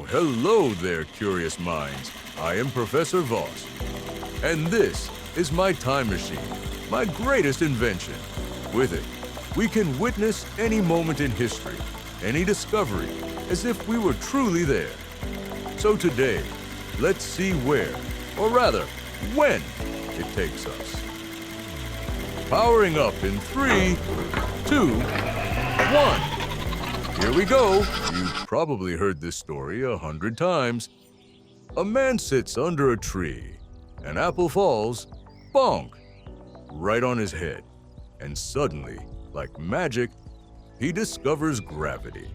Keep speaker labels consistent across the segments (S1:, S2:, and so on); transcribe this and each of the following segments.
S1: hello there, curious minds. I am Professor Voss, and this is my time machine, my greatest invention. With it, we can witness any moment in history, any discovery, as if we were truly there. So today, let's see where, or rather, when it takes us. Powering up in 3, 2, 1. Here we go. You've probably heard this story 100 times. A man sits under a tree. An apple falls, bonk, right on his head. And suddenly, like magic, he discovers gravity.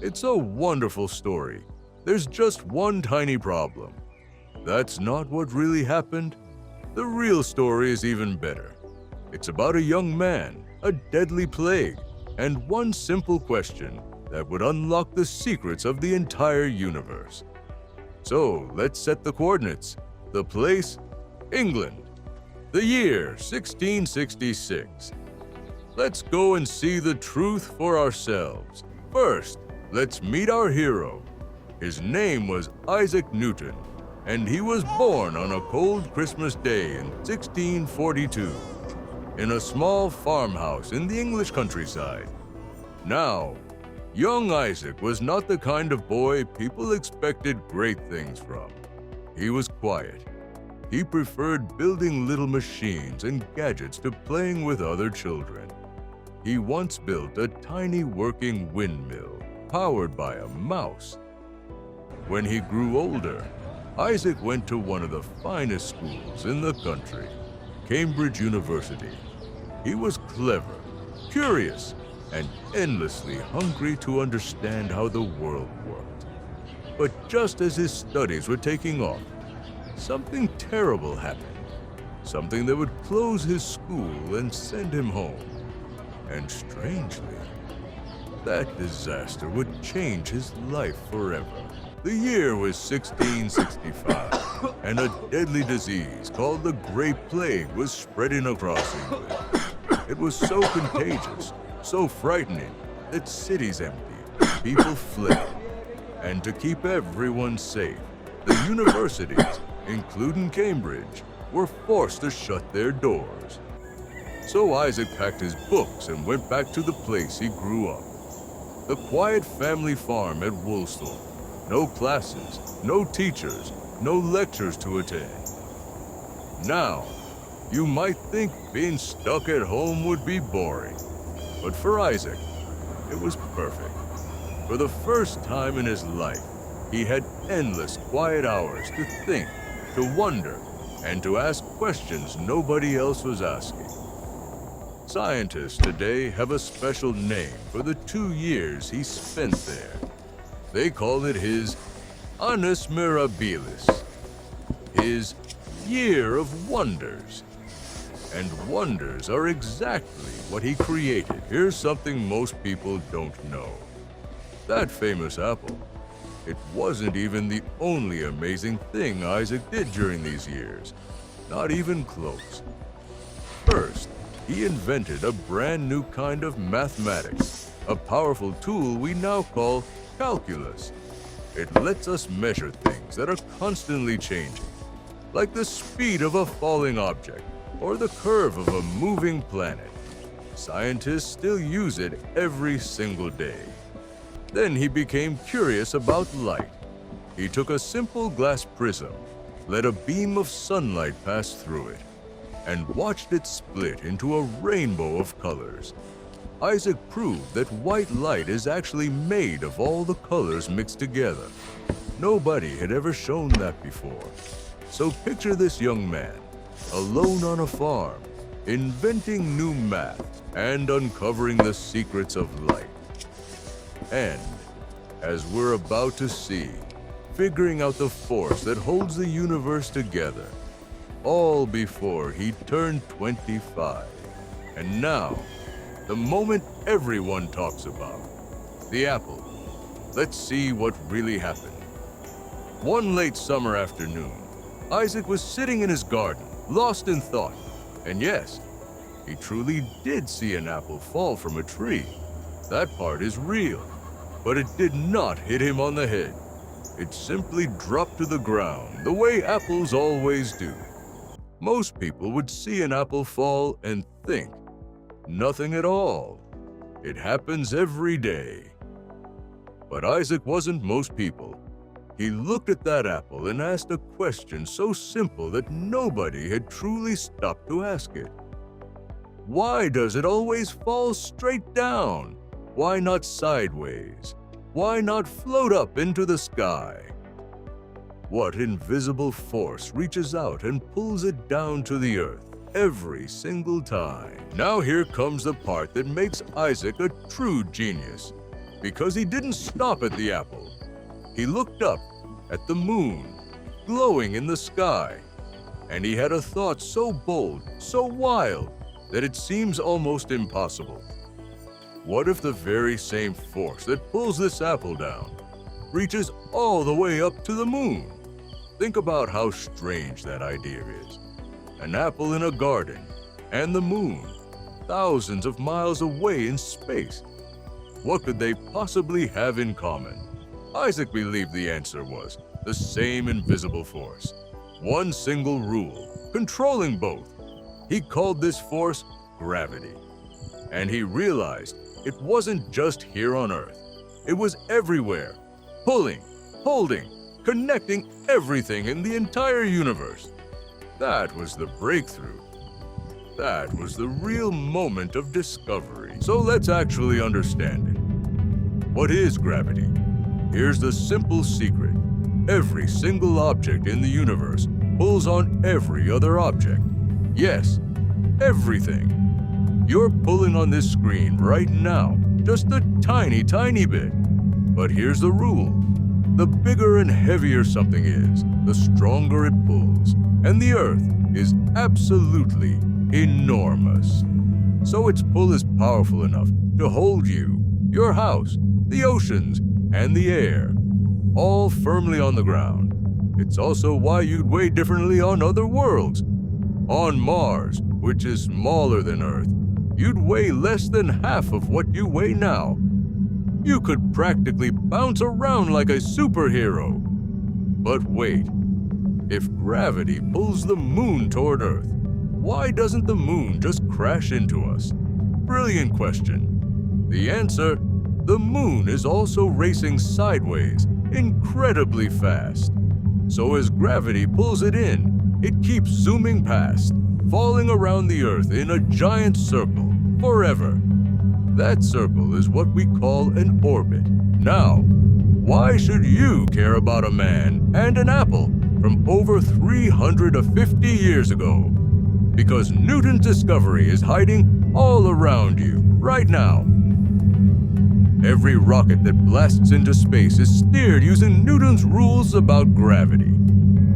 S1: It's a wonderful story. There's just one tiny problem. That's not what really happened. The real story is even better. It's about a young man, a deadly plague, and one simple question that would unlock the secrets of the entire universe. So let's set the coordinates. The place, England. The year, 1666. Let's go and see the truth for ourselves. First, let's meet our hero. His name was Isaac Newton, and he was born on a cold Christmas day in 1642. In a small farmhouse in the English countryside. Now, young Isaac was not the kind of boy people expected great things from. He was quiet. He preferred building little machines and gadgets to playing with other children. He once built a tiny working windmill powered by a mouse. When he grew older, Isaac went to one of the finest schools in the country, Cambridge University. He was clever, curious, and endlessly hungry to understand how the world worked. But just as his studies were taking off, something terrible happened. Something that would close his school and send him home. And strangely, that disaster would change his life forever. The year was 1665, and a deadly disease called the Great Plague was spreading across England. It was so contagious, so frightening, that cities emptied, people fled. And to keep everyone safe, the universities, including Cambridge, were forced to shut their doors. So Isaac packed his books and went back to the place he grew up. The quiet family farm at Woolsthorpe. No classes, no teachers, no lectures to attend. Now, you might think being stuck at home would be boring, but for Isaac, it was perfect. For the first time in his life, he had endless quiet hours to think, to wonder, and to ask questions nobody else was asking. Scientists today have a special name for the 2 years he spent there. They call it his Annus Mirabilis, his Year of Wonders. And wonders are exactly what he created. Here's something most people don't know. That famous apple, it wasn't even the only amazing thing Isaac did during these years. Not even close. First, he invented a brand new kind of mathematics, a powerful tool we now call calculus. It lets us measure things that are constantly changing, like the speed of a falling object or the curve of a moving planet. Scientists still use it every single day. Then he became curious about light. He took a simple glass prism, let a beam of sunlight pass through it, and watched it split into a rainbow of colors. Isaac proved that white light is actually made of all the colors mixed together. Nobody had ever shown that before. So picture this young man, alone on a farm, inventing new math and uncovering the secrets of light. And, as we're about to see, figuring out the force that holds the universe together, all before he turned 25. And now, the moment everyone talks about, the apple. Let's see what really happened. One late summer afternoon, Isaac was sitting in his garden, lost in thought. And yes, he truly did see an apple fall from a tree. That part is real, but it did not hit him on the head. It simply dropped to the ground, the way apples always do. Most people would see an apple fall and think, nothing at all. It happens every day. But Isaac wasn't most people. He looked at that apple and asked a question so simple that nobody had truly stopped to ask it. Why does it always fall straight down? Why not sideways? Why not float up into the sky? What invisible force reaches out and pulls it down to the earth every single time? Now here comes the part that makes Isaac a true genius, because he didn't stop at the apple. He looked up at the moon, glowing in the sky, and he had a thought so bold, so wild, that it seems almost impossible. What if the very same force that pulls this apple down reaches all the way up to the moon? Think about how strange that idea is. An apple in a garden, and the moon, thousands of miles away in space. What could they possibly have in common? Isaac believed the answer was the same invisible force. One single rule, controlling both. He called this force gravity. And he realized it wasn't just here on Earth. It was everywhere, pulling, holding, connecting everything in the entire universe. That was the breakthrough. That was the real moment of discovery. So let's actually understand it. What is gravity? Here's the simple secret. Every single object in the universe pulls on every other object. Yes, everything. You're pulling on this screen right now, just a tiny, tiny bit. But here's the rule. The bigger and heavier something is, the stronger it pulls. And the Earth is absolutely enormous. So its pull is powerful enough to hold you, your house, the oceans, and the air, all firmly on the ground. It's also why you'd weigh differently on other worlds. On Mars, which is smaller than Earth, you'd weigh less than half of what you weigh now. You could practically bounce around like a superhero. But wait, if gravity pulls the moon toward Earth, why doesn't the moon just crash into us? Brilliant question. The answer: the moon is also racing sideways, incredibly fast. So as gravity pulls it in, it keeps zooming past, falling around the Earth in a giant circle, forever. That circle is what we call an orbit. Now, why should you care about a man and an apple from over 350 years ago? Because Newton's discovery is hiding all around you, right now. Every rocket that blasts into space is steered using Newton's rules about gravity.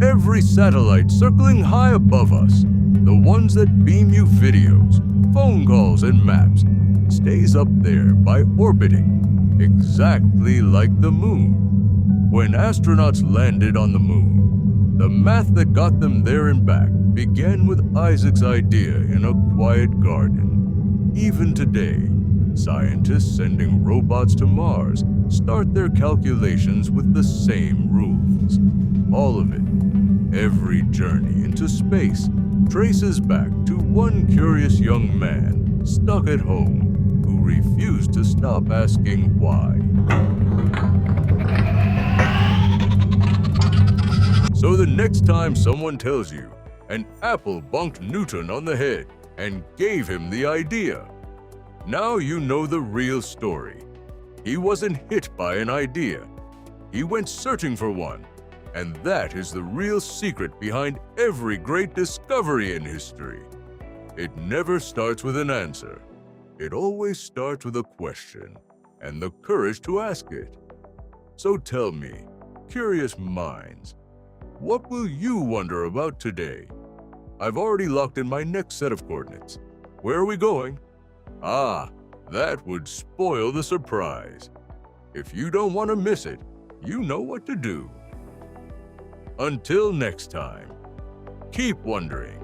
S1: Every satellite circling high above us, the ones that beam you videos, phone calls, and maps, stays up there by orbiting, exactly like the moon. When astronauts landed on the moon, the math that got them there and back began with Isaac's idea in a quiet garden. Even today, scientists sending robots to Mars start their calculations with the same rules. All of it, every journey into space, traces back to one curious young man stuck at home who refused to stop asking why. So the next time someone tells you an apple bonked Newton on the head and gave him the idea, now you know the real story. He wasn't hit by an idea. He went searching for one. And that is the real secret behind every great discovery in history. It never starts with an answer. It always starts with a question and the courage to ask it. So tell me, curious minds, what will you wonder about today? I've already locked in my next set of coordinates. Where are we going? Ah, that would spoil the surprise. If you don't want to miss it, you know what to do. Until next time, keep wondering.